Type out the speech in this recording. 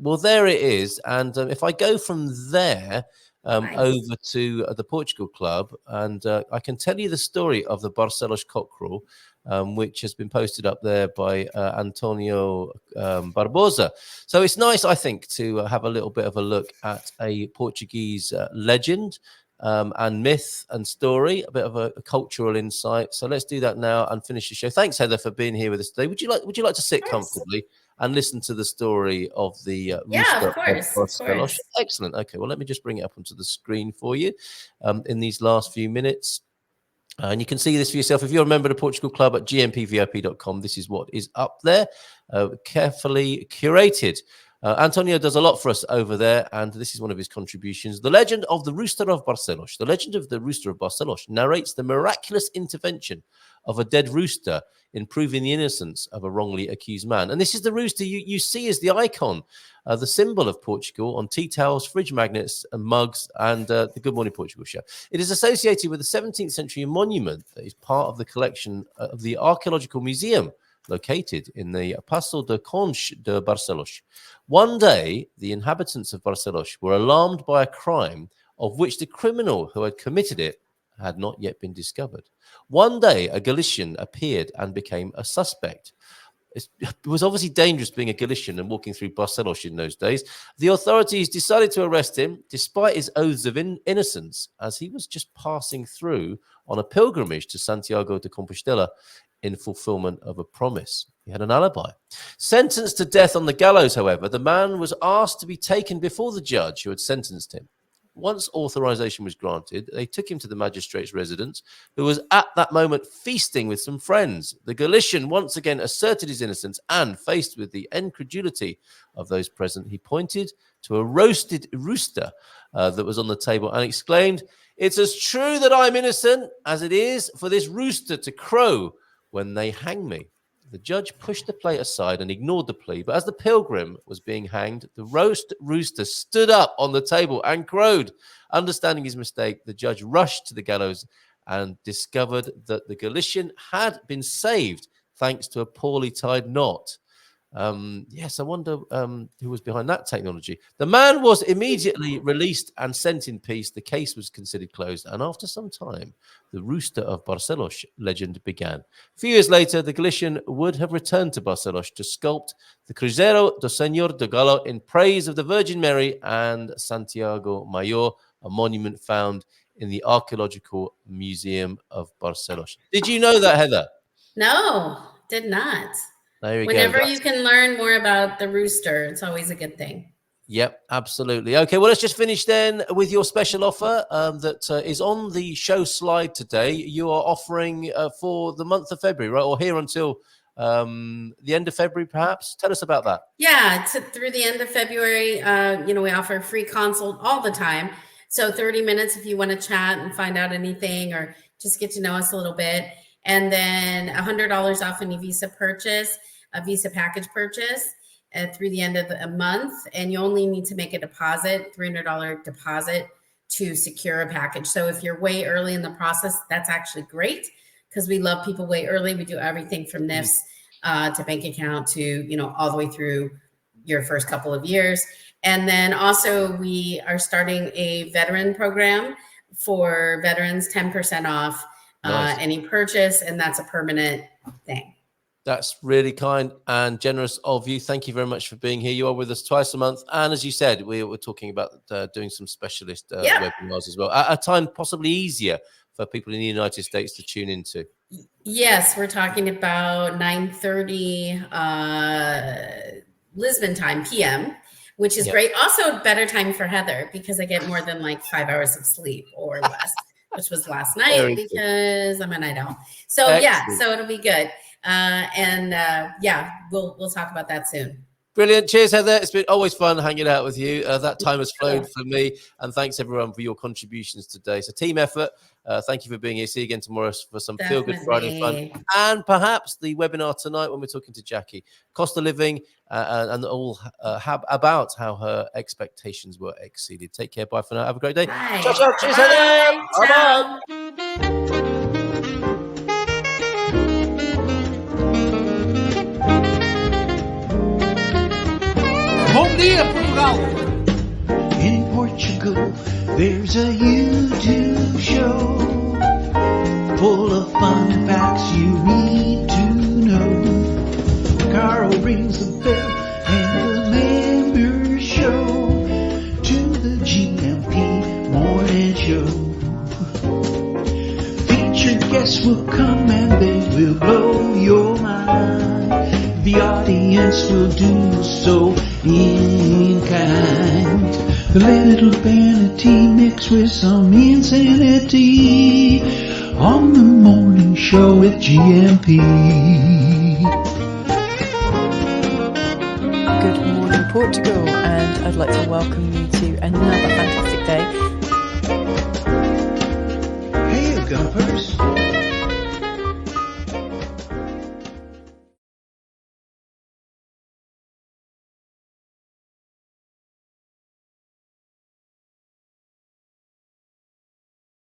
Well, there it is. And if I go from there Nice. over to the Portugal Club, and I can tell you the story of the Barcelos cockerel, which has been posted up there by Antonio Barbosa. So it's nice, I think, to have a little bit of a look at a Portuguese legend and myth and story, a bit of a cultural insight. So let's do that now and finish the show. Thanks, Heather, for being here with us today. Would you like to sit comfortably and listen to the story of the Rooster of Barcelos? Excellent. Okay, well, let me just bring it up onto the screen for you in these last few minutes. And you can see this for yourself. If you're a member of the Portugal Club at gmpvip.com, this is what is up there, carefully curated. Antonio does a lot for us over there, and this is one of his contributions. The legend of the Rooster of Barcelos. The legend of the Rooster of Barcelos narrates the miraculous intervention of a dead rooster in proving the innocence of a wrongly accused man. And this is the rooster you see as the icon, the symbol of Portugal on tea towels, fridge magnets, and mugs, and the Good Morning Portugal show. It is associated with a 17th century monument that is part of the collection of the Archaeological Museum, located in the Paço de Condes de Barcelos. One day, the inhabitants of Barcelos were alarmed by a crime of which the criminal who had committed it had not yet been discovered. One day, a Galician appeared and became a suspect. It was obviously dangerous being a Galician and walking through Barcelos in those days. The authorities decided to arrest him despite his oaths of innocence, as he was just passing through on a pilgrimage to Santiago de Compostela in fulfillment of a promise. He had an alibi. Sentenced to death on the gallows, however, the man was asked to be taken before the judge who had sentenced him. Once authorization was granted, they took him to the magistrate's residence, who was at that moment feasting with some friends. The Galician once again asserted his innocence, and faced with the incredulity of those present, he pointed to a roasted rooster that was on the table and exclaimed, "It's as true that I'm innocent as it is for this rooster to crow when they hang me." The judge pushed the plate aside and ignored the plea, but as the pilgrim was being hanged, the rooster stood up on the table and crowed. Understanding his mistake, the judge rushed to the gallows and discovered that the Galician had been saved thanks to a poorly tied knot. Yes, I wonder who was behind that technology. The man was immediately released and sent in peace. The case was considered closed, and after some time, the Rooster of Barcelos legend began. A few years later, the Galician would have returned to Barcelos to sculpt the Cruzeiro do Senhor do Galo in praise of the Virgin Mary and Santiago Mayor, a monument found in the Archaeological Museum of Barcelos. Did you know that, Heather? No, did not. There we Whenever go. you can learn more about the rooster, it's always a good thing. Yep, absolutely. Okay, well, let's just finish then with your special offer that is on the show slide today. You are offering for the month of February, right? Or here until the end of February, perhaps? Tell us about that. Yeah, through the end of February, we offer a free consult all the time. So 30 minutes if you want to chat and find out anything or just get to know us a little bit. And then $100 off any Visa purchase, a Visa package purchase through the end of the month. And you only need to make a deposit, $300 deposit to secure a package. So if you're way early in the process, that's actually great because we love people way early. We do everything from NIFs to bank account to, all the way through your first couple of years. And then also we are starting a veteran program for veterans, 10% off any purchase. And that's a permanent thing. That's really kind and generous of you. Thank you very much for being here. You are with us twice a month. And as you said, we were talking about doing some specialist webinars as well, at a time possibly easier for people in the United States to tune into. Yes, we're talking about 9:30 Lisbon time, PM, which is great. Also better time for Heather because I get more than like 5 hours of sleep or less, which was last night because I'm a night owl. So so it'll be good. We'll talk about that soon. Brilliant. Cheers, Heather. It's been always fun hanging out with you. That time has flown for me. And thanks, everyone, for your contributions today. So team effort. Thank you for being here. See you again tomorrow for some Feel-Good Friday fun. And perhaps the webinar tonight when we're talking to Jackie. Cost of living and all about how her expectations were exceeded. Take care. Bye for now. Have a great day. Bye. Ciao, ciao. Cheers, Heather. Bye-bye. Bom dia, Portugal. In Portugal, there's a YouTube show full of fun facts you need to know. Carl rings the bell and the members show to the GMP morning show. Featured guests will come and they will blow your mind. The audience will do so in kind. The little vanity mixed with some insanity on the morning show with GMP. Good morning, Portugal, and I'd like to welcome you to another fantastic day. Hey, Gumpers.